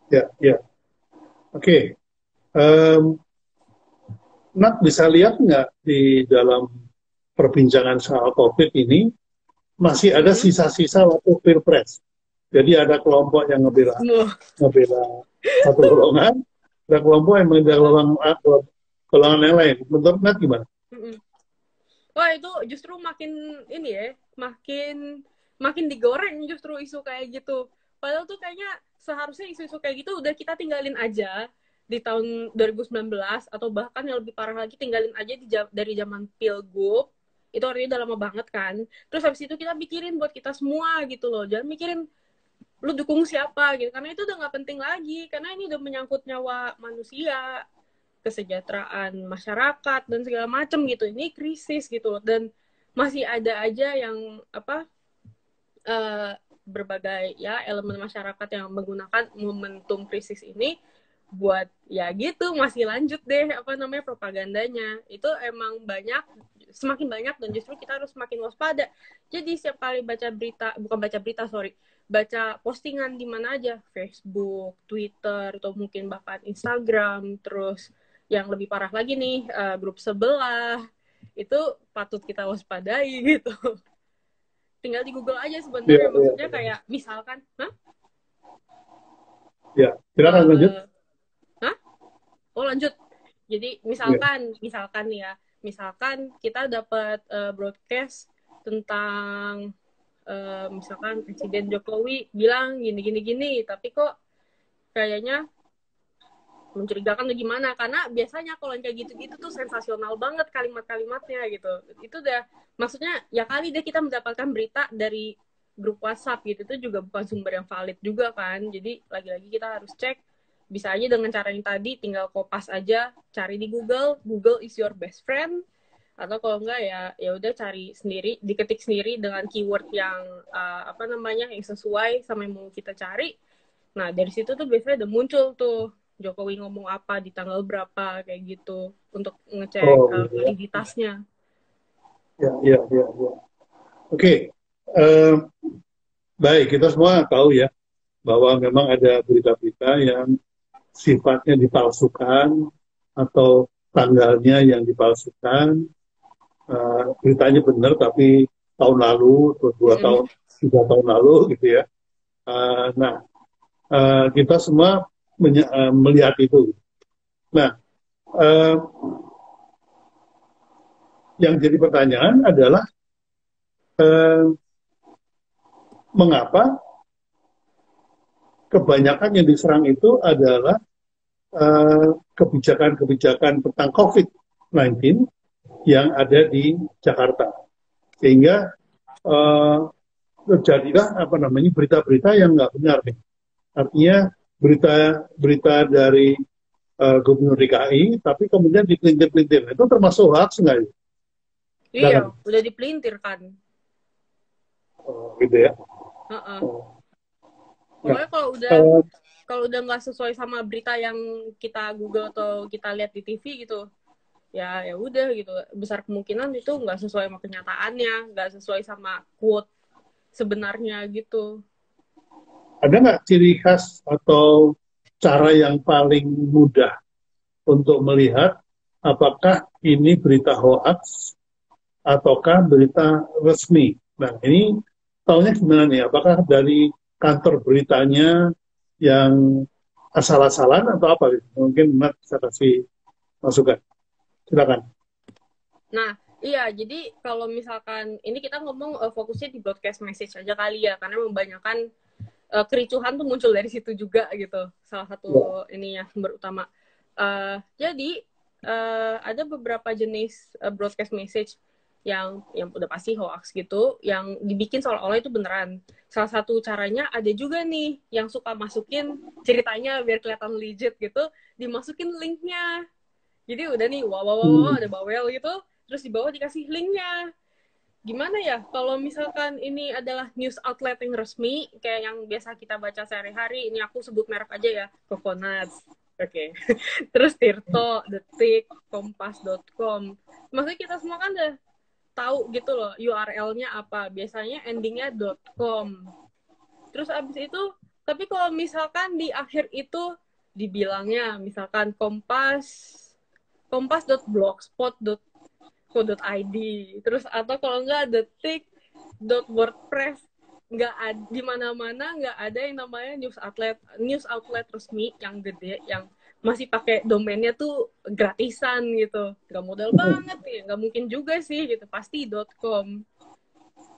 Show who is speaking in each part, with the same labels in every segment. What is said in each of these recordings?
Speaker 1: Ya, ya. Oke. Em, Nat bisa lihat nggak di dalam perbincangan soal COVID ini masih ada
Speaker 2: Mm-mm.
Speaker 1: sisa-sisa waktu pilpres. Jadi ada kelompok yang ngebela
Speaker 2: Wah.
Speaker 1: ngebela satu golongan, ada kelompok yang membela golongan yang lain. Menurut Nat gimana?
Speaker 2: Mm-mm. Wah, itu justru makin ini ya, makin makin digoreng justru isu kayak gitu. Padahal tuh kayaknya seharusnya isu-isu kayak gitu udah kita tinggalin aja di tahun 2019 atau bahkan yang lebih parah lagi tinggalin aja dari zaman Pilgub. Itu artinya udah lama banget kan. Terus habis itu kita pikirin buat kita semua gitu loh. Jangan mikirin lu dukung siapa gitu. Karena itu udah nggak penting lagi. Karena ini udah menyangkut nyawa manusia, kesejahteraan masyarakat dan segala macam gitu. Ini krisis gitu loh. Dan masih ada aja yang apa uh, berbagai ya elemen masyarakat yang menggunakan momentum krisis ini buat ya gitu masih lanjut deh apa namanya propagandanya. Itu emang banyak, semakin banyak, dan justru kita harus semakin waspada. Jadi setiap kali baca berita, bukan baca berita, sorry, baca postingan di mana aja, Facebook, Twitter, atau mungkin bahkan Instagram, terus yang lebih parah lagi nih grup sebelah, itu patut kita waspadai gitu. Tinggal di Google aja
Speaker 1: Ya,
Speaker 2: sebenarnya,
Speaker 1: ya,
Speaker 2: maksudnya kayak misalkan hah
Speaker 1: ya. Silakan lanjut.
Speaker 2: uh, hah oh lanjut. Jadi
Speaker 1: Ya.
Speaker 2: misalkan nih ya, misalkan kita dapat broadcast tentang misalkan Presiden Jokowi bilang gini gini gini, tapi kok kayaknya mencurigakan tuh gimana, karena biasanya kalau yang kayak gitu-gitu tuh sensasional banget kalimat-kalimatnya gitu. Itu udah maksudnya ya kali deh kita mendapatkan berita dari grup WhatsApp gitu, itu juga bukan sumber yang valid juga kan. Jadi lagi-lagi kita harus cek, bisa aja dengan cara yang tadi, tinggal kopas aja, cari di Google, Google is your best friend. Atau kalau enggak ya ya udah cari sendiri, diketik sendiri dengan keyword yang apa namanya yang sesuai sama yang mau kita cari. Nah, dari situ tuh biasanya udah muncul tuh Jokowi ngomong apa di tanggal berapa kayak gitu untuk ngecek
Speaker 1: Oh, gitu ya.
Speaker 2: validitasnya.
Speaker 1: Ya, ya, ya, ya. Oke. Eh, Baik, kita semua tahu ya bahwa memang ada berita-berita yang sifatnya dipalsukan atau tanggalnya yang dipalsukan. Beritanya benar tapi tahun lalu atau dua
Speaker 2: Mm-mm.
Speaker 1: tahun, 3 tahun lalu gitu ya. Nah, kita semua melihat itu. Nah, uh, yang jadi pertanyaan adalah uh, mengapa kebanyakan yang diserang itu adalah kebijakan-kebijakan tentang COVID-19 yang ada di Jakarta, sehingga uh, terjadilah apa namanya berita-berita yang nggak benar nih. Artinya berita-berita dari Gubernur DKI, tapi kemudian dipelintir-pelintir. Itu termasuk hoax nggak?
Speaker 2: Iya,
Speaker 1: Silakan.
Speaker 2: udah dipelintir kan.
Speaker 1: Oh, gitu ya.
Speaker 2: Uh-uh.
Speaker 1: Oh. Nah,
Speaker 2: Pokoknya
Speaker 1: uh,
Speaker 2: kalau udah nggak sesuai sama berita yang kita Google atau kita lihat di TV gitu, ya ya udah gitu. Besar kemungkinan itu nggak sesuai sama kenyataannya, nggak sesuai sama quote sebenarnya gitu.
Speaker 1: ada nggak ciri khas atau cara yang paling mudah untuk melihat apakah ini berita hoax ataukah berita resmi? Nah, ini tahunya gimana nih? Apakah dari kantor beritanya yang asal-asalan atau apa? Mungkin Mat bisa kasih masukan. Silakan.
Speaker 2: Nah, iya, jadi kalau misalkan ini kita ngomong fokusnya di broadcast message aja kali ya, karena membanyakan kericuhan tuh muncul dari situ juga gitu. Salah
Speaker 1: Ya.
Speaker 2: satu ininya sumber utama. Jadi ada beberapa jenis broadcast message yang udah pasti hoax gitu, yang dibikin seolah-olah itu beneran. Salah satu caranya ada juga nih yang suka masukin ceritanya biar kelihatan legit gitu, dimasukin linknya. Jadi udah nih wow wow wow, wow
Speaker 1: Hmm.
Speaker 2: ada bawel gitu, terus di bawah dikasih linknya. Gimana ya kalau misalkan ini adalah news outlet yang resmi kayak yang biasa kita baca sehari-hari, ini aku sebut merek aja ya, Coconut, oke, okay. Terus Tirto, Detik, Kompas.com, maksudnya kita semua kan udah tahu gitu loh URL-nya apa, biasanya endingnya .com. Terus abis itu Tapi kalau misalkan di akhir itu dibilangnya misalkan kompas.blogspot.co.id, terus atau kalau enggak detik.wordpress, nggak ada di mana-mana, nggak ada yang namanya news outlet resmi yang gede yang masih pakai domainnya tuh gratisan gitu, nggak modal banget ya, nggak mungkin juga sih gitu, pasti .com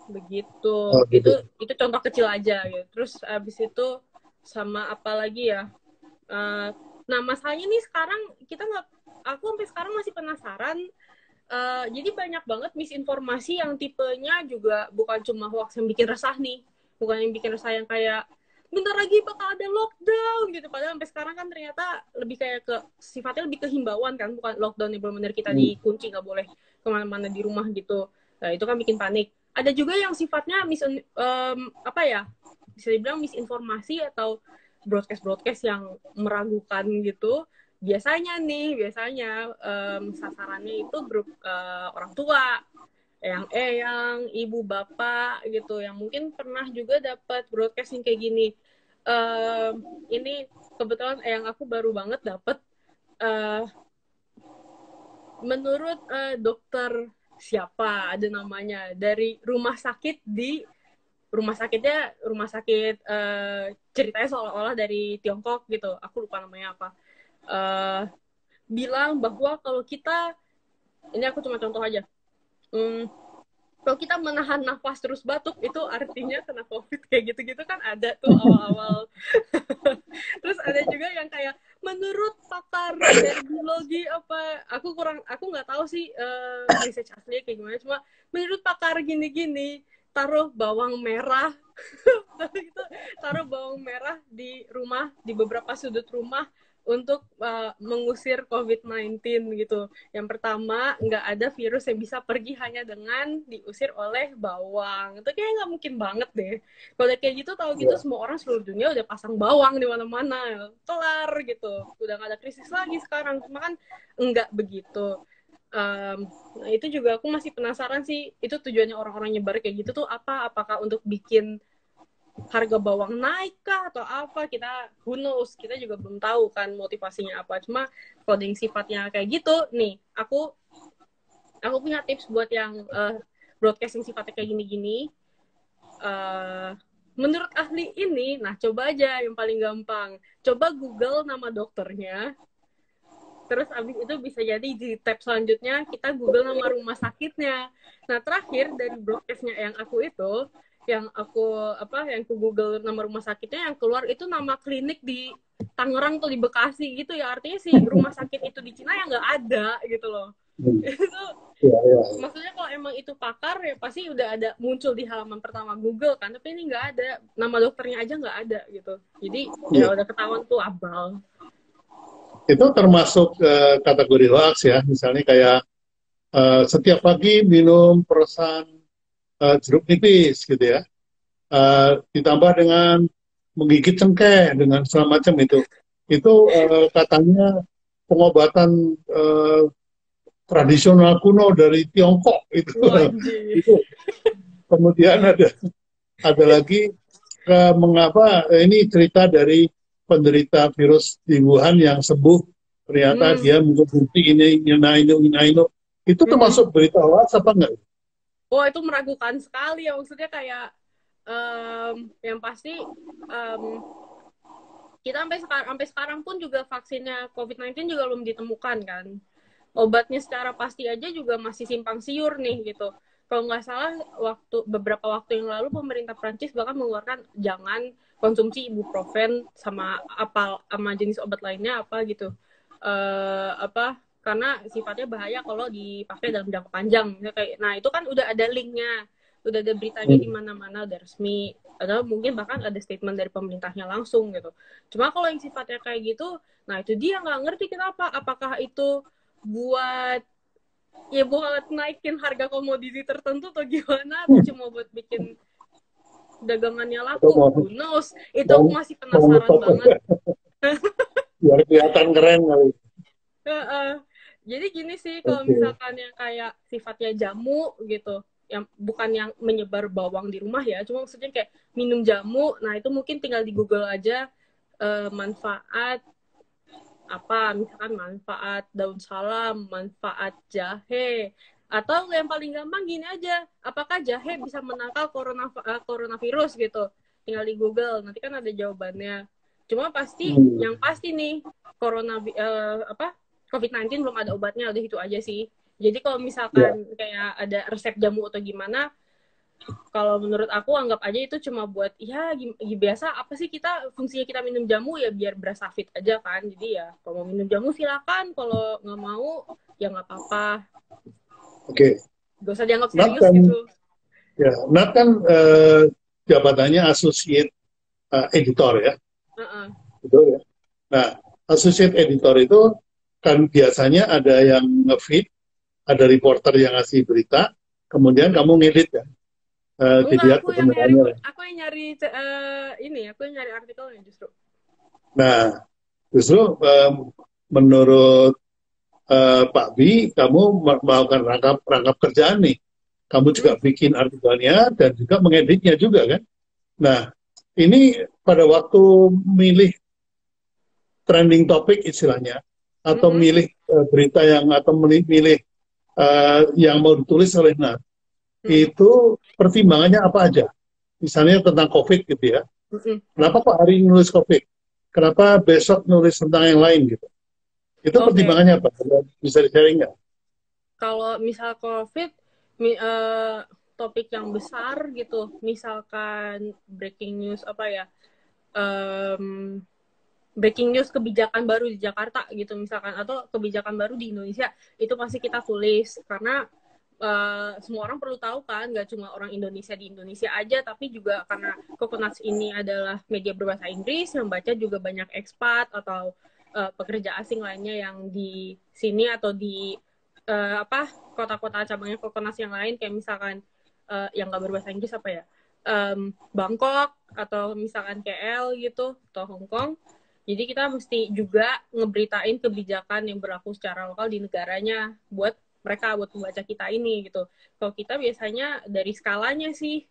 Speaker 2: begitu.
Speaker 1: Oh,
Speaker 2: itu
Speaker 1: gitu.
Speaker 2: itu contoh kecil aja gitu. Terus abis itu sama apa lagi ya. Nah masalahnya nih sekarang kita nggak, aku sampai sekarang masih penasaran. Jadi banyak banget misinformasi yang tipenya juga bukan cuma hoax yang bikin resah nih, bukan yang bikin resah yang kayak bentar lagi bakal ada lockdown gitu, padahal sampai sekarang kan ternyata lebih kayak ke sifatnya lebih ke himbauan kan, bukan lockdown yang benar-benar kita dikunci nggak boleh kemana-mana di rumah gitu. Nah itu kan bikin panik. Ada juga yang sifatnya apa ya, bisa dibilang misinformasi atau broadcast yang meragukan gitu. Biasanya sasarannya itu grup orang tua, yang ibu bapak gitu, yang mungkin pernah juga dapat broadcast yang kayak gini. Ini kebetulan yang aku baru banget dapat, menurut dokter siapa ada namanya dari rumah sakit ceritanya seolah-olah dari Tiongkok gitu, aku lupa namanya apa. Bilang bahwa kalau kita, ini aku cuma contoh aja, kalau kita menahan nafas terus batuk itu artinya kena COVID, kayak gitu-gitu kan ada tuh awal-awal. Terus ada juga yang kayak menurut pakar dari biologi apa, aku nggak tahu sih research aslinya kayak gimana, cuma menurut pakar gini-gini taruh bawang merah taruh bawang merah di rumah, di beberapa sudut rumah untuk mengusir COVID-19 gitu. Yang pertama, nggak ada virus yang bisa pergi hanya dengan diusir oleh bawang. Itu kayaknya nggak mungkin banget deh. Kalau kayak gitu, tahu gitu semua orang seluruh dunia udah pasang bawang di mana-mana. Kelar gitu. Udah nggak ada krisis lagi sekarang. Cuma kan nggak begitu. Nah itu juga aku masih penasaran sih, itu tujuannya orang-orang nyebar kayak gitu tuh apa? Apakah untuk bikin harga bawang naik kah atau apa, who knows, kita juga belum tahu kan motivasinya apa. Cuma kalau yang sifatnya kayak gitu nih, aku punya tips buat yang broadcasting sifatnya kayak gini-gini. Menurut ahli ini, nah coba aja yang paling gampang, coba Google nama dokternya, terus abis itu bisa jadi di tab selanjutnya kita Google nama rumah sakitnya. Nah terakhir dari broadcastnya yang aku Google nama rumah sakitnya, yang keluar itu nama klinik di Tangerang tuh, di Bekasi gitu ya, artinya si rumah sakit itu di Cina yang nggak ada gitu loh. Itu maksudnya kalau emang itu pakar ya pasti udah ada muncul di halaman pertama Google kan, tapi ini nggak ada, nama dokternya aja nggak ada gitu, jadi ya udah ketahuan tuh abal.
Speaker 1: Itu termasuk kategori hoax ya, misalnya kayak setiap pagi minum peresan jeruk nipis gitu ya, ditambah dengan menggigit cengkeh dengan segala macam itu katanya pengobatan tradisional kuno dari Tiongkok itu. Itu kemudian ada lagi mengapa ini cerita dari penderita virus di Wuhan yang sembuh, ternyata dia mengikuti ini itu termasuk berita hoax apa enggak?
Speaker 2: Oh itu meragukan sekali ya, maksudnya kayak yang pasti kita sampai sekarang pun juga vaksinnya COVID-19 juga belum ditemukan kan, obatnya secara pasti aja juga masih simpang siur nih gitu. Kalau nggak salah beberapa waktu yang lalu pemerintah Prancis bahkan mengeluarkan jangan konsumsi ibuprofen sama jenis obat lainnya apa gitu, karena sifatnya bahaya kalau dipakai dalam jangka panjang. Nah itu kan udah ada linknya, udah ada beritanya di mana-mana, udah resmi, atau mungkin bahkan ada statement dari pemerintahnya langsung gitu. Cuma kalau yang sifatnya kayak gitu, nah itu dia nggak ngerti kenapa, apakah itu buat naikin harga komoditi tertentu atau gimana, atau cuma buat bikin dagangannya laku, who knows. Itu aku masih penasaran banget.
Speaker 1: Biar kelihatan keren kali.
Speaker 2: Jadi gini sih, kalau misalkan yang kayak sifatnya jamu gitu, yang bukan yang menyebar bawang di rumah ya, cuma maksudnya kayak minum jamu. Nah itu mungkin tinggal di Google aja manfaat apa, misalkan manfaat daun salam, manfaat jahe, atau yang paling gampang gini aja, apakah jahe bisa menangkal coronavirus gitu, tinggal di Google, nanti kan ada jawabannya. Cuma pasti, yang pasti nih, COVID-19 belum ada obatnya, udah itu aja sih. Jadi kalau misalkan kayak ada resep jamu atau gimana, kalau menurut aku anggap aja itu cuma buat ya biasa apa sih, kita fungsinya kita minum jamu ya biar berasa fit aja kan. Jadi ya kalau mau minum jamu silakan, kalau nggak mau ya nggak apa-apa.
Speaker 1: Oke.
Speaker 2: Gak usah dianggap
Speaker 1: Nat
Speaker 2: serius
Speaker 1: kan,
Speaker 2: gitu.
Speaker 1: ya, Nat kan jabatannya associate editor ya, betul ya. Nah, associate editor itu kan biasanya ada yang nge-feed, ada reporter yang ngasih berita, kemudian kamu ngedit ya,
Speaker 2: Enggak,
Speaker 1: dilihat kebenarannya.
Speaker 2: aku yang nyari aku yang nyari artikelnya justru.
Speaker 1: Nah, justru menurut Pak Bi, kamu melakukan rangkap kerjaan nih. Kamu juga bikin artikelnya dan juga mengeditnya juga kan. Nah, ini pada waktu milih trending topik istilahnya, atau milih berita atau milih yang mau ditulis oleh Nat, itu pertimbangannya apa aja? Misalnya tentang COVID gitu ya. Kenapa kok hari ini nulis COVID? Kenapa besok nulis tentang yang lain gitu? Itu pertimbangannya apa? Bisa di-sharing nggak?
Speaker 2: Kalau misal COVID, topik yang besar gitu, misalkan breaking news apa ya, breaking news kebijakan baru di Jakarta gitu misalkan, atau kebijakan baru di Indonesia, itu pasti kita tulis karena semua orang perlu tahu kan, nggak cuma orang Indonesia di Indonesia aja, tapi juga karena Coconuts ini adalah media berbahasa Inggris, yang baca juga banyak ekspat atau pekerja asing lainnya yang di sini atau di kota-kota cabangnya Coconuts yang lain, kayak misalkan yang nggak berbahasa Inggris apa ya, Bangkok atau misalkan KL gitu atau Hong Kong. Jadi kita mesti juga ngeberitain kebijakan yang berlaku secara lokal di negaranya buat mereka, buat pembaca kita ini gitu. Kalau kita biasanya dari skalanya sih,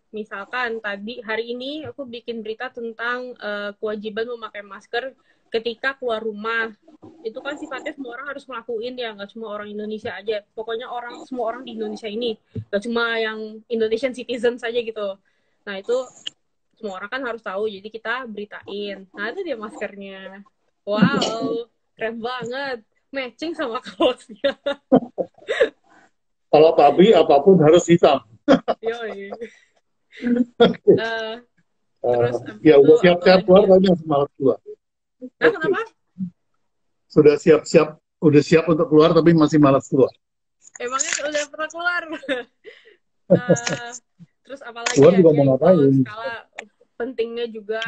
Speaker 2: misalkan hari ini aku bikin berita tentang kewajiban memakai masker ketika keluar rumah. Itu kan sifatnya semua orang harus ngelakuin ya, nggak cuma orang Indonesia aja. Pokoknya semua orang di Indonesia ini, nggak cuma yang Indonesian citizen saja gitu. Nah itu semua orang kan harus tahu, jadi kita beritain. Nah itu dia maskernya. Wow, keren banget. Matching sama kaosnya.
Speaker 1: Kalau Pak Bi, apapun harus hitam.
Speaker 2: Yoi.
Speaker 1: Terus ya udah siap-siap keluar, tapi masih malas keluar.
Speaker 2: Kenapa?
Speaker 1: Sudah siap-siap, udah siap untuk keluar, tapi masih malas keluar.
Speaker 2: Emangnya udah pernah keluar? Terus apalagi
Speaker 1: keluar
Speaker 2: ya,
Speaker 1: juga mau ngapain?
Speaker 2: Skala pentingnya juga.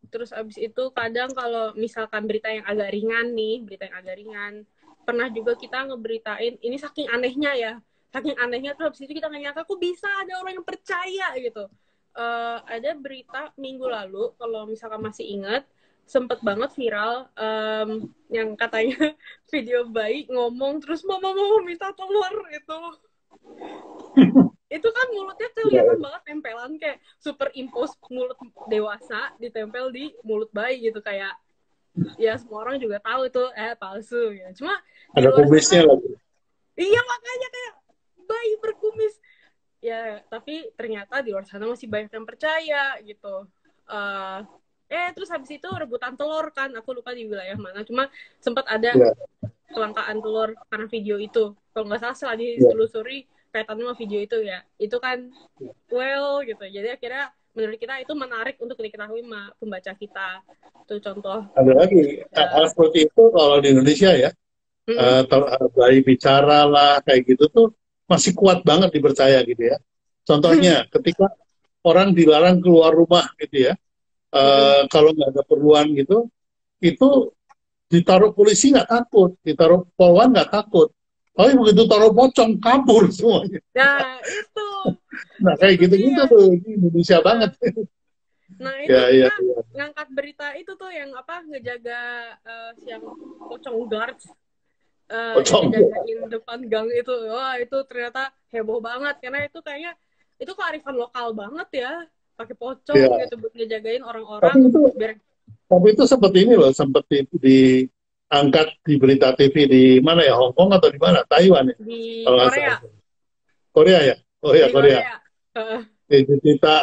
Speaker 2: Terus abis itu kadang kalau misalkan berita yang agak ringan nih, pernah juga kita ngeberitain, ini saking anehnya terus abis itu kita nggak nyangka kok bisa ada orang yang percaya gitu. Ada berita minggu lalu, kalau misalkan masih ingat, sempet banget viral, yang katanya video bayi ngomong terus mama minta telur itu kan mulutnya kelihatan banget tempelan, kayak superimpose mulut dewasa ditempel di mulut bayi gitu, kayak ya semua orang juga tahu itu palsu ya. Cuma
Speaker 1: ada kumisnya lagi.
Speaker 2: Iya, makanya kayak bayi berkumis ya, tapi ternyata di luar sana masih banyak yang percaya gitu. Terus habis itu rebutan telur kan, aku lupa di wilayah mana, cuma sempat ada kelangkaan telur karena video itu, kalau nggak salah setelah ditelusuri kaitannya sama video itu ya, itu kan gitu. Jadi akhirnya menurut kita itu menarik untuk diketahui sama pembaca kita. Itu contoh.
Speaker 1: Ada lagi hal seperti itu kalau di Indonesia ya, bayi bicara lah kayak gitu tuh masih kuat banget dipercaya gitu ya. Contohnya ketika orang dilarang keluar rumah gitu ya, kalau nggak ada perluan gitu, itu ditaruh polisi nggak takut, ditaruh polwan nggak takut. Tapi begitu taruh pocong, kabur semuanya.
Speaker 2: Nah, itu.
Speaker 1: Nah, kayak gitu-gitu tuh, ini Indonesia banget.
Speaker 2: Nah, itu kita ngangkat berita itu tuh yang ngejaga siang pocong guards.
Speaker 1: Pocong.
Speaker 2: ngejagain depan gang itu. Wah, itu ternyata heboh banget karena itu kayaknya itu kearifan lokal banget ya. Pakai pocong
Speaker 1: Ya.
Speaker 2: gitu buat ngejagain
Speaker 1: Tapi
Speaker 2: orang-orang
Speaker 1: itu
Speaker 2: biar
Speaker 1: seperti ini loh, seperti diangkat di berita TV di mana ya, Hong Kong atau di mana? Taiwan ya,
Speaker 2: di
Speaker 1: kalau nggak
Speaker 2: Korea,
Speaker 1: salah. Korea ya? Oh ya
Speaker 2: di
Speaker 1: Korea.
Speaker 2: Korea. Heeh.
Speaker 1: Kita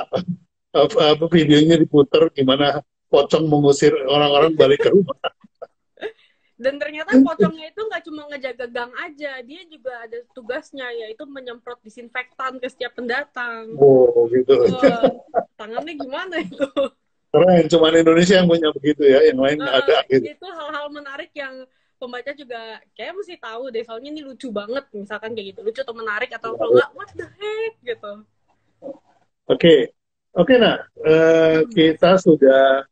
Speaker 1: videonya diputer gimana pocong mengusir orang-orang balik ke rumah.
Speaker 2: Dan ternyata pocongnya itu nggak cuma ngejaga gang aja, dia juga ada tugasnya yaitu menyemprot disinfektan ke setiap pendatang.
Speaker 1: Oh gitu.
Speaker 2: Wah, tangannya gimana itu?
Speaker 1: Keren, cuma Indonesia yang punya begitu ya, yang lain nggak ada gitu.
Speaker 2: Itu hal-hal menarik yang pembaca juga kayak mesti tahu deh, soalnya ini lucu banget, misalkan kayak gitu, lucu atau menarik atau kalau nggak what the heck gitu.
Speaker 1: Oke, oke nah, kita sudah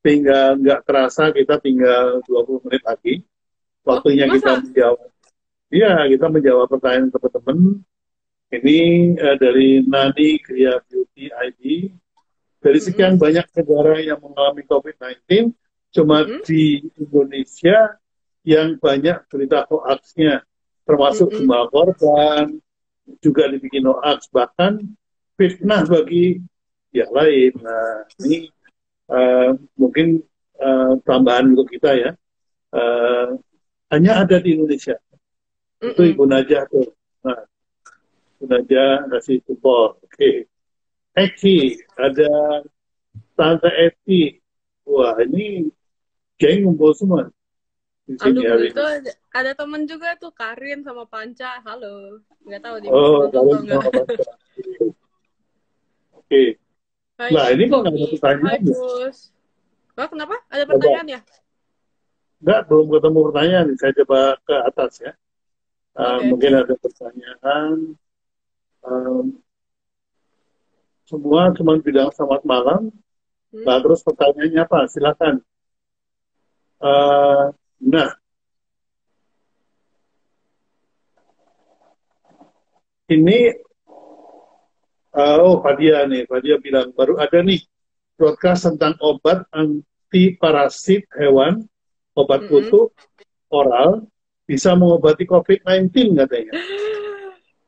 Speaker 1: tinggal nggak terasa kita tinggal 20 menit lagi.
Speaker 2: Oh,
Speaker 1: Waktunya kita
Speaker 2: masa?
Speaker 1: menjawab. Iya, kita menjawab pertanyaan teman-teman. Ini dari Nani Gria Beauty ID. Dari sekian
Speaker 2: Mm-mm.
Speaker 1: banyak negara yang mengalami COVID-19, cuma
Speaker 2: Mm-mm.
Speaker 1: di Indonesia yang banyak berita hoaxnya, termasuk
Speaker 2: Mm-mm.
Speaker 1: jumlah korban, juga dibikin hoax, bahkan fitnah bagi pihak lain. Nah, ini mungkin tambahan untuk kita ya. Uh, hanya ada di Indonesia. Itu
Speaker 2: Mm-mm.
Speaker 1: Ibu Najah tuh. Nah, Ibu Najah kasih support. Oke. Eki, ada Tante Eki. Wah, ini geng ngumpul semua di sini
Speaker 2: Aduh,
Speaker 1: hari
Speaker 2: itu
Speaker 1: ini.
Speaker 2: ada temen juga tuh, Karin sama Panca. Halo, nggak tahu dia masih
Speaker 1: Oh,
Speaker 2: nonton atau
Speaker 1: kalian
Speaker 2: enggak.
Speaker 1: sama baca. Oke.
Speaker 2: Hai
Speaker 1: Nah, ini kok nggak ada
Speaker 2: Eki, hai
Speaker 1: pertanyaan ya?
Speaker 2: Gus. Oh, kenapa? Ada
Speaker 1: Coba.
Speaker 2: pertanyaan ya?
Speaker 1: Enggak, belum ketemu pertanyaan. Saya coba ke atas ya.
Speaker 2: Oke.
Speaker 1: Mungkin ada pertanyaan. Um, semua cuma bilang selamat malam.
Speaker 2: Hmm?
Speaker 1: Nah, terus pertanyaannya apa? Silakan. Uh, nah, ini oh Fadia nih, Fadia bilang baru ada nih broadcast tentang obat anti parasit hewan, obat
Speaker 2: Mm-mm.
Speaker 1: kutu oral bisa mengobati COVID-19 katanya.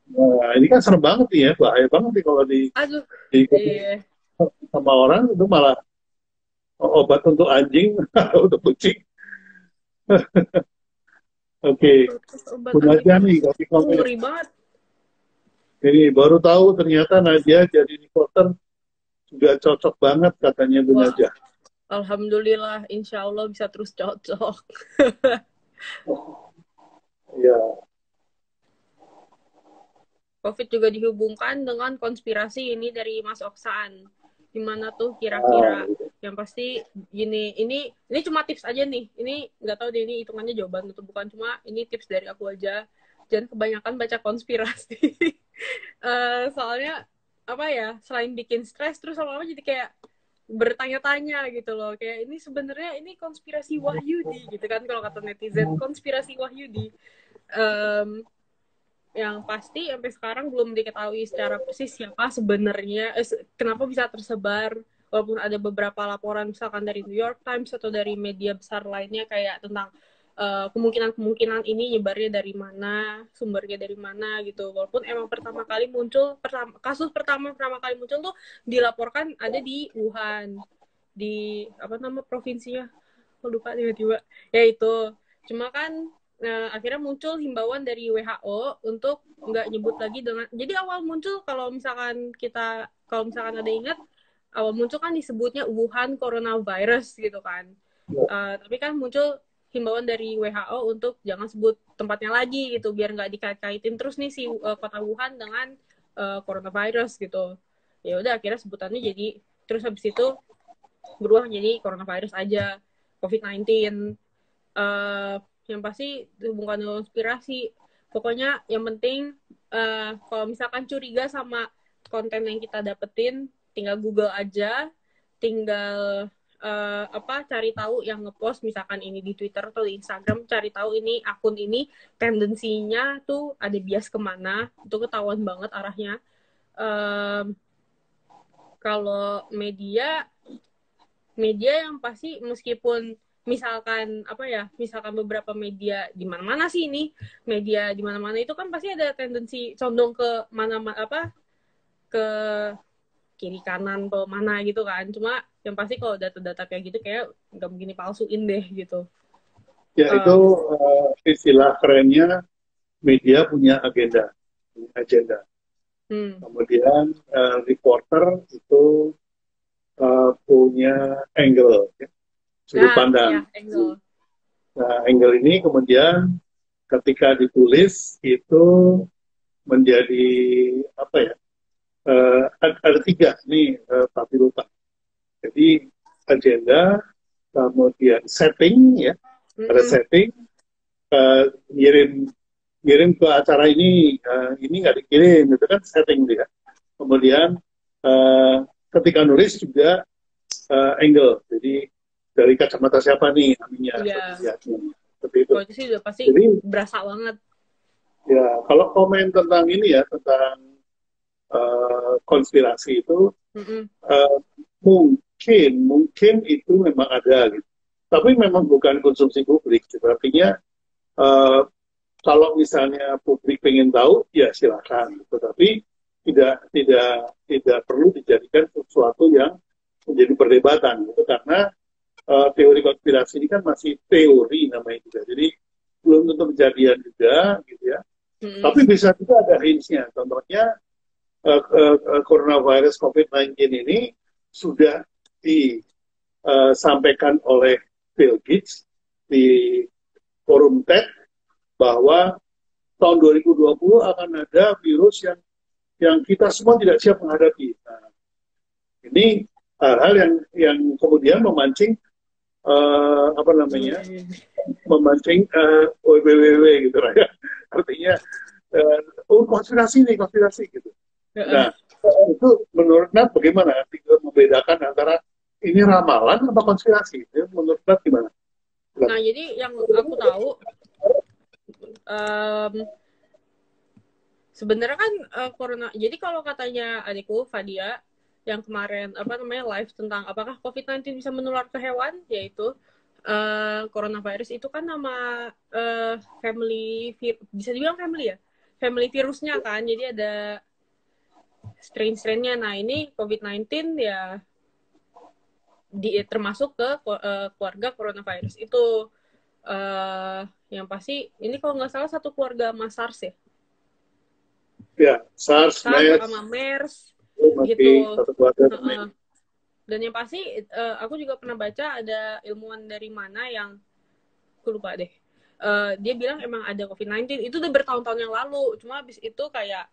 Speaker 1: Nah, ini kan serem banget nih ya, bahaya banget nih kalau
Speaker 2: Aduh,
Speaker 1: di
Speaker 2: iya.
Speaker 1: sama orang itu malah obat untuk anjing atau untuk kucing. Oke,
Speaker 2: Obat
Speaker 1: Bu
Speaker 2: anti
Speaker 1: Nadia nih,
Speaker 2: parasit.
Speaker 1: kasih komen.
Speaker 2: Ngeri banget.
Speaker 1: Ini baru tahu ternyata Nadia jadi reporter juga cocok banget katanya Bu
Speaker 2: Wah,
Speaker 1: Nadia.
Speaker 2: alhamdulillah. Insya Allah bisa terus cocok.
Speaker 1: Ya,
Speaker 2: COVID juga dihubungkan dengan konspirasi ini dari Mas Oksan. Gimana tuh
Speaker 1: nah,
Speaker 2: kira-kira? Yang pasti gini, ini cuma tips aja nih. Ini nggak tahu deh ini hitungannya jawaban atau bukan, cuma ini tips dari aku aja. Jangan kebanyakan baca konspirasi. Soalnya apa ya? Selain bikin stres, terus lama-lama jadi kayak bertanya-tanya gitu loh. Kayak ini sebenarnya ini konspirasi Wahyudi gitu kan kalau kata netizen, konspirasi Wahyudi. Um, yang pasti sampai sekarang belum diketahui secara persis siapa sebenarnya kenapa bisa tersebar, walaupun ada beberapa laporan misalkan dari New York Times atau dari media besar lainnya kayak tentang kemungkinan-kemungkinan ini nyebarnya dari mana, sumbernya dari mana gitu. Walaupun emang pertama kali muncul, kasus pertama kali muncul tuh dilaporkan ada di Wuhan, di apa nama provinsinya, aku lupa tiba-tiba, ya itu. Cuma kan akhirnya muncul himbauan dari WHO untuk nggak nyebut lagi dengan, jadi awal muncul kalau misalkan ada ingat, awal muncul kan disebutnya Wuhan coronavirus gitu kan. Tapi kan muncul himbauan dari WHO untuk jangan sebut tempatnya lagi gitu biar nggak dikait-kaitin terus nih si kota Wuhan dengan coronavirus gitu. Ya udah akhirnya sebutannya jadi, terus habis itu berubah jadi coronavirus aja, COVID-19. Yang pasti hubungan dengan konspirasi. Pokoknya yang penting kalau misalkan curiga sama konten yang kita dapetin, tinggal Google aja, tinggal cari tahu yang ngepost misalkan ini di Twitter atau di Instagram, cari tahu ini akun ini tendensinya tuh ada bias kemana, itu ketahuan banget arahnya. Kalau media yang pasti meskipun misalkan apa ya, misalkan beberapa media di mana-mana sih ini, media di mana-mana itu kan pasti ada tendensi condong ke mana apa, ke kiri kanan atau mana gitu kan. Cuma yang pasti kalau data-data kayak gitu kayak nggak mungkin dipalsuin deh gitu.
Speaker 1: Ya itu
Speaker 2: Um,
Speaker 1: istilah kerennya media punya agenda.
Speaker 2: hmm.
Speaker 1: Kemudian reporter itu punya angle, ya, sudut
Speaker 2: Nah, ya
Speaker 1: pandang.
Speaker 2: angle.
Speaker 1: Nah, angle ini kemudian ketika ditulis itu menjadi apa ya? Ada tiga nih, Pak lupa. Jadi agenda, kemudian setting, ya, ada
Speaker 2: Mm-mm.
Speaker 1: setting, ngirim ngirim ke acara ini nggak dikirim, itu kan setting dia. Kemudian uh, ketika nulis juga angle, jadi dari kacamata siapa nih aminya atau
Speaker 2: Iya.
Speaker 1: dilihatnya, seperti itu.
Speaker 2: Kalau itu sih udah pasti
Speaker 1: Jadi
Speaker 2: berasa banget.
Speaker 1: ya kalau komen tentang ini ya, tentang konspirasi itu,
Speaker 2: Mm-mm.
Speaker 1: uh, mungkin itu memang ada gitu. Tapi memang bukan konsumsi publik, gitu. Artinya uh, kalau misalnya publik pengen tahu, ya silakan. Tetapi tidak perlu dijadikan sesuatu yang menjadi perdebatan, gitu. Karena teori konspirasi ini kan masih teori namanya juga. Jadi belum tentu kejadian juga, gitu ya.
Speaker 2: Mm-mm.
Speaker 1: Tapi bisa juga ada hints-nya. Contohnya coronavirus COVID-19 ini sudah disampaikan oleh Bill Gates di forum TED bahwa tahun 2020 akan ada virus yang kita semua tidak siap menghadapi. Nah, ini hal-hal yang kemudian memancing apa namanya, memancing WWW gitu lah ya. Artinya oh konspirasi nih, konspirasi gitu. Nah, itu menurut Nat bagaimana membedakan antara ini ramalan apa konspirasi? Menurut Nat gimana?
Speaker 2: Nah, jadi yang aku tahu, um, sebenarnya kan corona. Jadi kalau katanya adikku Fadia yang kemarin apa namanya live tentang apakah COVID-19 bisa menular ke hewan, yaitu coronavirus itu kan nama family bisa dibilang family ya, family virusnya kan. Jadi ada strain-strainnya. Nah ini COVID-19 ya termasuk ke keluarga coronavirus itu. Yang pasti ini kalau nggak salah satu keluarga sama SARS ya.
Speaker 1: Ya, SARS,
Speaker 2: SARS
Speaker 1: MERS,
Speaker 2: sama MERS
Speaker 1: itu masih
Speaker 2: gitu.
Speaker 1: satu keluarga namanya.
Speaker 2: Dan yang pasti aku juga pernah baca ada ilmuwan dari mana yang aku lupa deh. Dia bilang emang ada COVID-19 itu udah bertahun-tahun yang lalu. Cuma habis itu kayak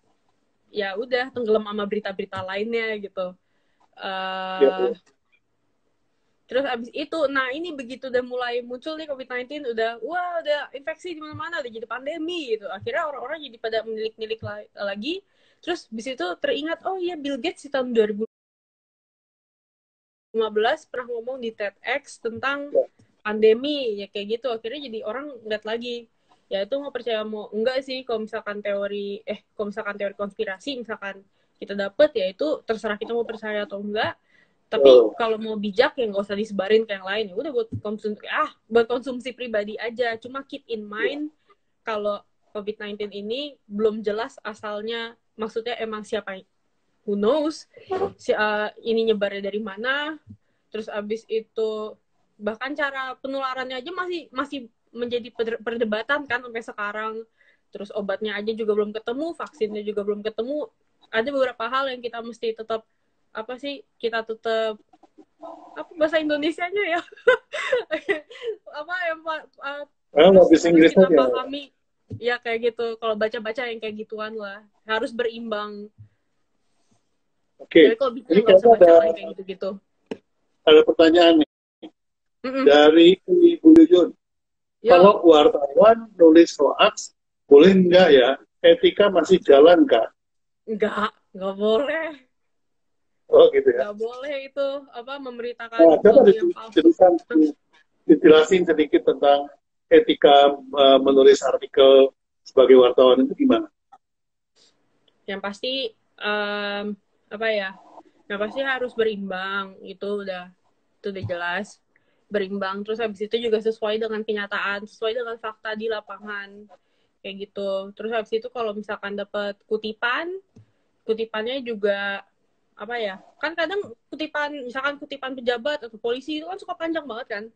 Speaker 2: ya udah tenggelam sama berita-berita lainnya gitu.
Speaker 1: Ya,
Speaker 2: Uh,
Speaker 1: ya.
Speaker 2: Terus abis itu, nah ini begitu udah mulai muncul nih COVID-19, udah infeksi di mana-mana, udah jadi pandemi gitu. Akhirnya orang-orang jadi pada menilik-nilik lagi. Terus abis itu teringat, oh iya Bill Gates di tahun 2015 pernah ngomong di TEDx tentang pandemi, ya kayak gitu. Akhirnya jadi orang ngeliat lagi. Ya itu mau percaya mau enggak sih, kalau misalkan teori konspirasi, misalkan kita dapet, ya itu terserah kita mau percaya atau enggak. Tapi
Speaker 1: Oh,
Speaker 2: kalau mau bijak ya nggak usah disebarin ke yang lain, ya udah buat konsumsi pribadi aja. Cuma keep in
Speaker 1: ya.
Speaker 2: mind kalau COVID-19 ini belum jelas asalnya, maksudnya emang siapa, who knows ini nyebarnya dari mana. Terus abis itu bahkan cara penularannya aja masih masih menjadi perdebatan kan sampai sekarang. Terus obatnya aja juga belum ketemu, vaksinnya juga belum ketemu. Ada beberapa hal yang kita mesti tetap apa sih, kita tetap apa bahasa Indonesianya ya apa yang
Speaker 1: Mau
Speaker 2: harus
Speaker 1: bahasa
Speaker 2: harus
Speaker 1: Inggris
Speaker 2: kita
Speaker 1: aja.
Speaker 2: pahami ya kayak gitu. Kalau baca-baca yang kayak gituan lah harus berimbang.
Speaker 1: Oke,
Speaker 2: Jadi kalau bisa
Speaker 1: ini
Speaker 2: nggak usah
Speaker 1: kayaknya
Speaker 2: baca lah yang kayak gitu-gitu.
Speaker 1: ada pertanyaan nih
Speaker 2: Mm-mm.
Speaker 1: dari Ibu Yuyun.
Speaker 2: Yo,
Speaker 1: Kalau wartawan nulis hoax, boleh nggak ya? Etika masih jalan nggak?
Speaker 2: nggak boleh.
Speaker 1: Oh gitu ya.
Speaker 2: Nggak boleh itu apa memberitakan
Speaker 1: Nah, coba
Speaker 2: sesuatu yang palsu.
Speaker 1: dijelasin sedikit tentang etika menulis artikel sebagai wartawan itu gimana?
Speaker 2: Yang pasti apa ya, yang pasti harus berimbang, itu udah jelas. berimbang, terus habis itu juga sesuai dengan kenyataan, sesuai dengan fakta di lapangan kayak gitu. Terus habis itu kalau misalkan dapat kutipannya juga apa ya, kan kadang misalkan kutipan pejabat atau polisi itu kan suka panjang banget kan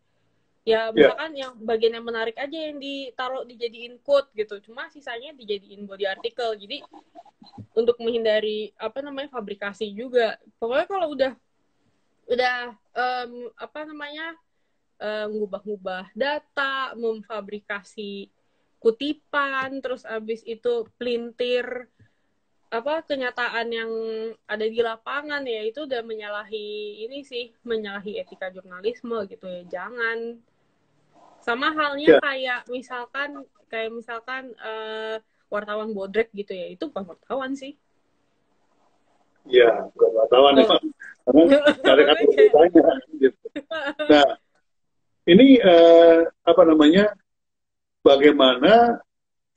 Speaker 2: ya,
Speaker 1: Ya,
Speaker 2: misalkan yang bagian yang menarik aja yang dijadiin quote gitu, cuma sisanya dijadiin body article, jadi untuk menghindari apa namanya fabrikasi juga. Pokoknya kalau udah apa namanya ngubah-ngubah data, memfabrikasi kutipan, terus abis itu pelintir apa kenyataan yang ada di lapangan, ya itu udah menyalahi etika jurnalisme gitu ya. Jangan. Sama halnya
Speaker 1: ya,
Speaker 2: kayak misalkan wartawan bodrek gitu ya, itu bukan wartawan sih.
Speaker 1: ya, bukan wartawan
Speaker 2: Oh.
Speaker 1: emang. Karena nggak ada kata
Speaker 2: Makanya.
Speaker 1: beritanya. Gitu. Nah, ini apa namanya? Bagaimana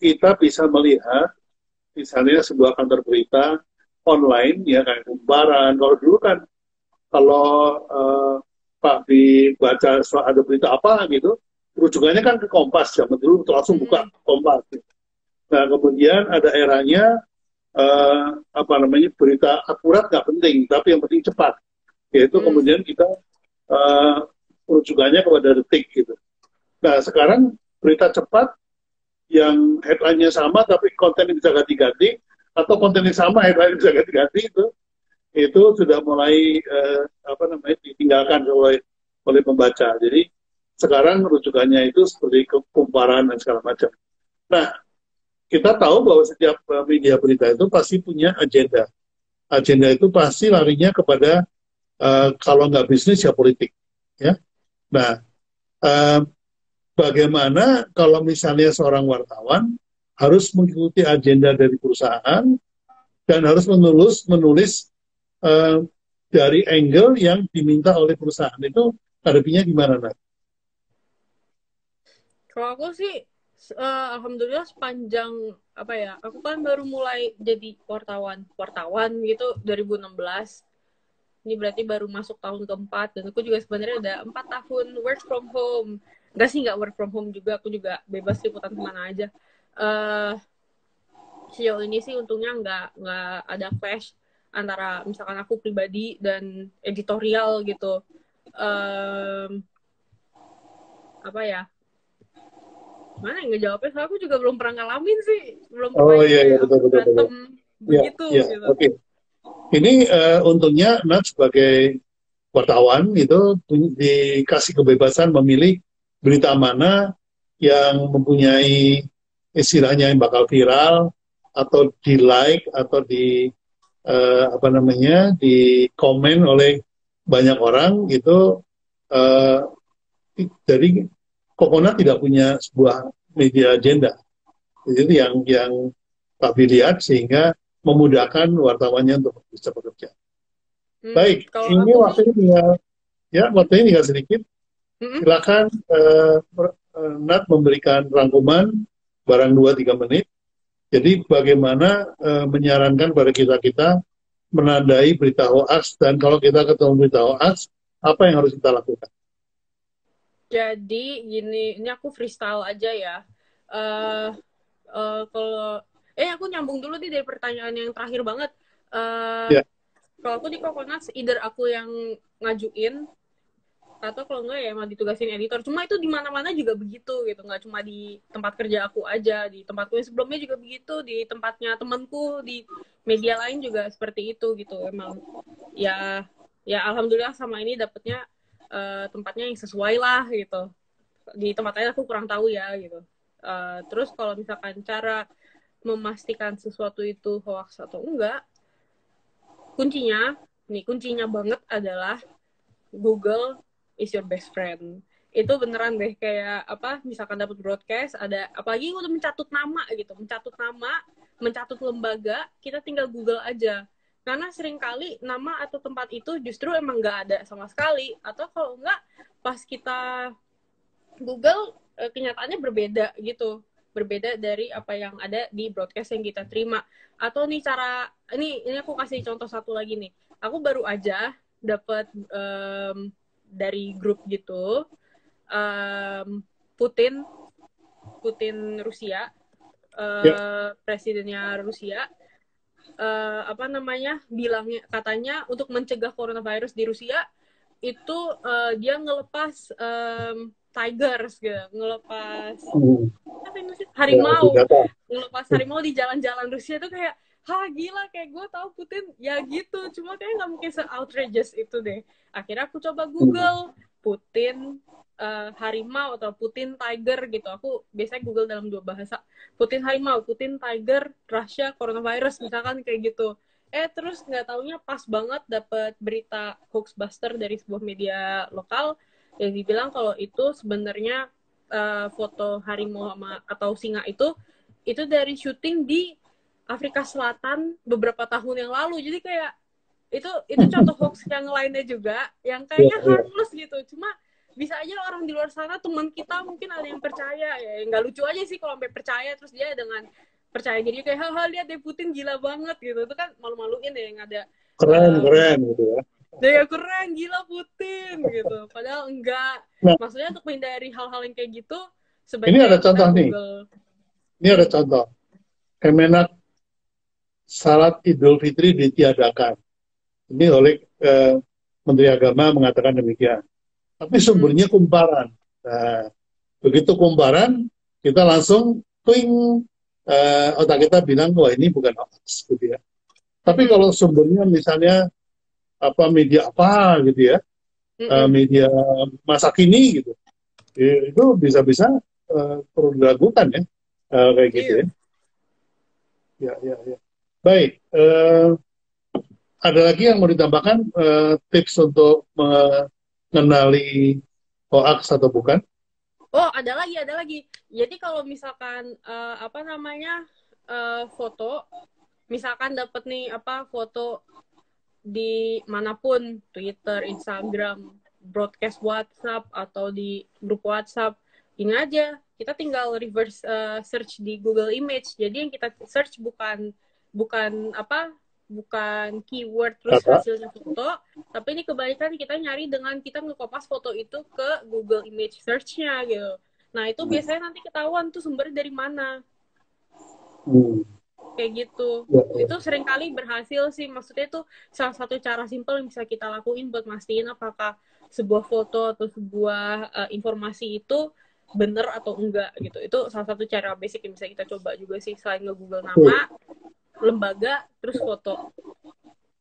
Speaker 1: kita bisa melihat misalnya sebuah kantor berita online ya kayak Kumparan. Kalau dulu kan kalau Pak dibaca soal ada berita apa gitu, rujukannya kan ke Kompas, zaman dulu langsung buka
Speaker 2: Hmm.
Speaker 1: Kompas. Nah kemudian ada eranya apa namanya berita akurat nggak penting, tapi yang penting cepat. Yaitu
Speaker 2: Hmm.
Speaker 1: kemudian kita uh, rujukannya kepada detik gitu. Nah sekarang berita cepat yang headline-nya sama tapi kontennya bisa ganti-ganti, atau kontennya sama headline bisa ganti-ganti, itu sudah mulai apa namanya ditinggalkan oleh pembaca. Jadi sekarang rujukannya itu seperti kumparan dan segala macam. Nah, kita tahu bahwa setiap media berita itu pasti punya agenda. Agenda itu pasti larinya kepada kalau nggak bisnis ya politik. Ya. Nah, uh, bagaimana kalau misalnya seorang wartawan harus mengikuti agenda dari perusahaan dan harus menulis uh, dari angle yang diminta oleh perusahaan, itu hadapinya gimana, Nak?
Speaker 2: Kalau aku sih alhamdulillah sepanjang apa ya, aku kan baru mulai jadi wartawan gitu 2016. Ini berarti baru masuk tahun keempat, dan aku juga sebenarnya udah 4 tahun work from home. Enggak sih, nggak work from home juga, aku juga bebas liputan kemana aja. uh, Sejauh ini sih untungnya nggak ada clash antara misalkan aku pribadi dan editorial gitu. um, Apa ya, mana yang ngejawabnya, soalnya aku juga belum pernah ngalamin sih, belum pernah
Speaker 1: Oh
Speaker 2: yang
Speaker 1: iya, iya,
Speaker 2: kayak
Speaker 1: betul,
Speaker 2: aku
Speaker 1: betul, betul.
Speaker 2: berantem
Speaker 1: Iya,
Speaker 2: begitu
Speaker 1: iya,
Speaker 2: gitu.
Speaker 1: oke. Ini untungnya Nat sebagai wartawan itu dikasih kebebasan memilih berita mana yang mempunyai istilahnya yang bakal viral atau di like atau di apa namanya di komen oleh banyak orang itu. eh, jadi Kokonat tidak punya sebuah media agenda. Itu yang kami lihat sehingga memudahkan wartawannya untuk bisa bekerja. Baik,
Speaker 2: Kalau
Speaker 1: ini
Speaker 2: aku sih,
Speaker 1: waktunya tinggal waktunya tinggal sedikit.
Speaker 2: mm-mm.
Speaker 1: Silakan Nat memberikan rangkuman barang 2-3 menit. Jadi bagaimana menyarankan pada kita menandai berita hoax, dan kalau kita ketemu berita hoax, apa yang harus kita lakukan?
Speaker 2: Jadi gini, ini aku freestyle aja ya. eh Kalau aku nyambung dulu nih dari pertanyaan yang terakhir banget. eh
Speaker 1: Ya,
Speaker 2: Kalau aku di Coconuts, either aku yang ngajuin atau kalau enggak ya emang ditugasin editor. Cuma itu di mana-mana juga begitu gitu, nggak cuma di tempat kerja aku aja, di tempatku yang sebelumnya juga begitu, di tempatnya temanku di media lain juga seperti itu gitu. Emang ya, alhamdulillah sama ini dapetnya tempatnya yang sesuai lah gitu. Di tempat lain aku kurang tahu ya gitu. Terus kalau misalkan cara memastikan sesuatu itu hoax atau enggak, kuncinya banget adalah Google is your best friend. Itu beneran deh, kayak apa, misalkan dapat broadcast ada, apalagi udah mencatut lembaga, kita tinggal Google aja, karena seringkali nama atau tempat itu justru emang nggak ada sama sekali, atau kalau nggak pas kita Google kenyataannya berbeda gitu, berbeda dari apa yang ada di broadcast yang kita terima. Atau nih ini aku kasih contoh satu lagi nih, aku baru aja dapat dari grup gitu, Putin Rusia, presidennya Rusia, bilangnya katanya untuk mencegah coronavirus di Rusia itu dia ngelepas tigers gitu, ngelepas harimau, ngelepas harimau di jalan-jalan Rusia itu kayak gila, kayak gue tahu Putin ya gitu, cuma kayak nggak mungkin se-outrageous itu deh. Akhirnya aku coba Google Putin harimau atau Putin tiger gitu. Aku biasanya Google dalam 2 bahasa. Putin harimau, Putin tiger, Russia coronavirus misalkan kayak gitu. Terus nggak taunya pas banget dapet berita hoaxbuster dari sebuah media lokal yang dibilang kalau itu sebenarnya foto harimau atau singa itu dari syuting di Afrika Selatan beberapa tahun yang lalu. Jadi kayak itu contoh hoax yang lainnya juga yang kayaknya harmless gitu. Cuma bisa aja orang di luar sana, teman kita mungkin ada yang percaya ya. Nggak lucu aja sih kalau sampai percaya terus dia dengan percaya jadi kayak lihat deh Putin gila banget gitu. Itu kan malu-maluin ya yang ada
Speaker 1: keren gitu ya.
Speaker 2: Dia keren, gila Putin gitu. Padahal enggak. Nah, maksudnya untuk menghindari hal-hal yang kayak gitu sebaiknya
Speaker 1: ini ada contoh nih. Ini ada contoh. Kemenak salat Idul Fitri ditiadakan. Ini oleh Menteri Agama mengatakan demikian. Tapi sumbernya kumparan. Nah, begitu kumparan, kita langsung otak kita bilang, wah ini bukan hoax, gitu ya. Tapi kalau sumbernya misalnya media apa gitu ya, media masa kini gitu, itu bisa-bisa perlu dilakukan ya, kayak gitu ya. Ya. Baik, ada lagi yang mau ditambahkan tips untuk mengenali hoax atau bukan?
Speaker 2: Oh, ada lagi. Jadi kalau misalkan foto, misalkan dapat nih foto di manapun, Twitter, Instagram, broadcast WhatsApp atau di grup WhatsApp, ini aja kita tinggal reverse search di Google Image. Jadi yang kita search bukan keyword terus hasilnya foto, tapi ini kebalikan, kita nyari dengan kita nge-copy foto itu ke Google Image Search-nya gitu. Nah, itu biasanya nanti ketahuan tuh sumbernya dari mana. Kayak gitu. Itu seringkali berhasil sih. Maksudnya itu salah satu cara simpel yang bisa kita lakuin buat mastiin apakah sebuah foto atau sebuah informasi itu bener atau enggak gitu. Itu salah satu cara basic yang bisa kita coba juga sih, selain nge-Google nama, lembaga, terus foto.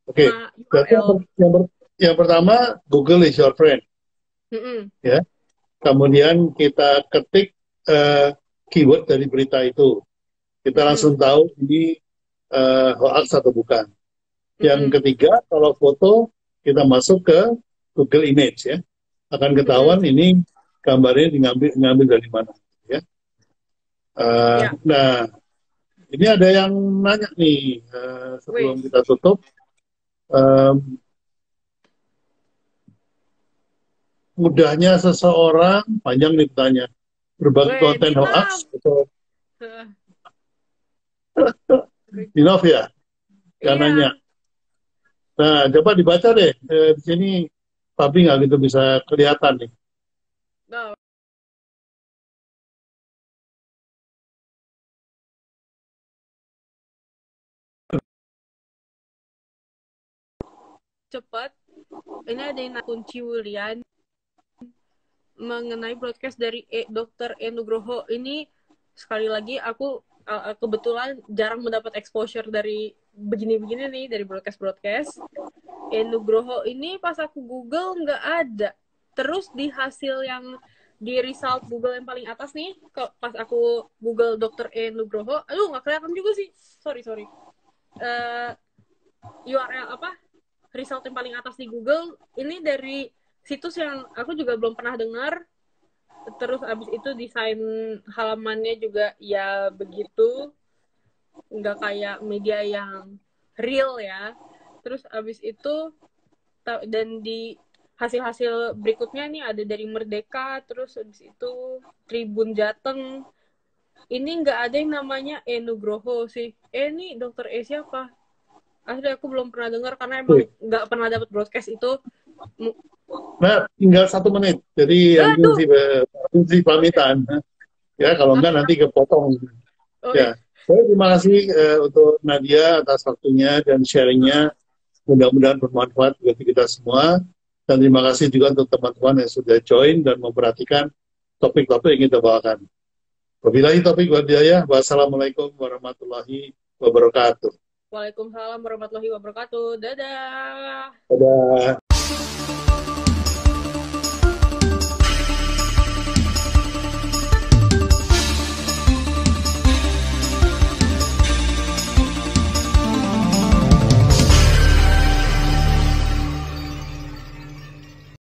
Speaker 1: Oke. Yang pertama, Google is your friend. Ya. Kemudian kita ketik keyword dari berita itu. Kita langsung tahu ini hoax atau bukan. Yang ketiga, kalau foto kita masuk ke Google Image ya, akan ketahuan ini gambarnya diambil dari mana ya. Nah, ini ada yang nanya nih sebelum kita tutup. Mudahnya seseorang, panjang nih bertanya, berbagi konten hoax atau Dinov ya? Nanya. Nah, coba dibaca deh. Di sini Papi nggak gitu bisa kelihatan nih.
Speaker 2: Cepat. Ini ada yang kunci Wulian mengenai broadcast dari Dr. Nugroho. Ini sekali lagi aku kebetulan jarang mendapat exposure dari begini-begini nih, dari broadcast. Nugroho ini pas aku Google nggak ada. Terus di hasil yang di result Google yang paling atas nih, pas aku Google Dr. Nugroho, nggak kelihatan juga sih. Sorry. URL result yang paling atas di Google ini dari situs yang aku juga belum pernah dengar. Terus abis itu desain halamannya juga ya begitu, nggak kayak media yang real ya. Terus abis itu dan di hasil-hasil berikutnya nih ada dari Merdeka, terus abis itu Tribun Jateng. Ini nggak ada yang namanya Nugroho sih. Ini Dr. siapa? Asli aku belum pernah dengar karena emang nggak pernah dapat broadcast itu.
Speaker 1: Nah, tinggal 1 menit. Jadi aku
Speaker 2: Aduh,
Speaker 1: mesti pamitan. Ya, kalau enggak nanti kepotong.
Speaker 2: oke.
Speaker 1: Ya, saya terima kasih untuk Nadia atas waktunya dan sharingnya. Mudah-mudahan bermanfaat bagi kita semua. Dan terima kasih juga untuk teman-teman yang sudah join dan memperhatikan topik-topik yang kita bawakan. Wabillahi taufiq wal hidayah. Wassalamualaikum warahmatullahi wabarakatuh.
Speaker 2: Waalaikumsalam warahmatullahi wabarakatuh. Dadah.
Speaker 1: Dadah.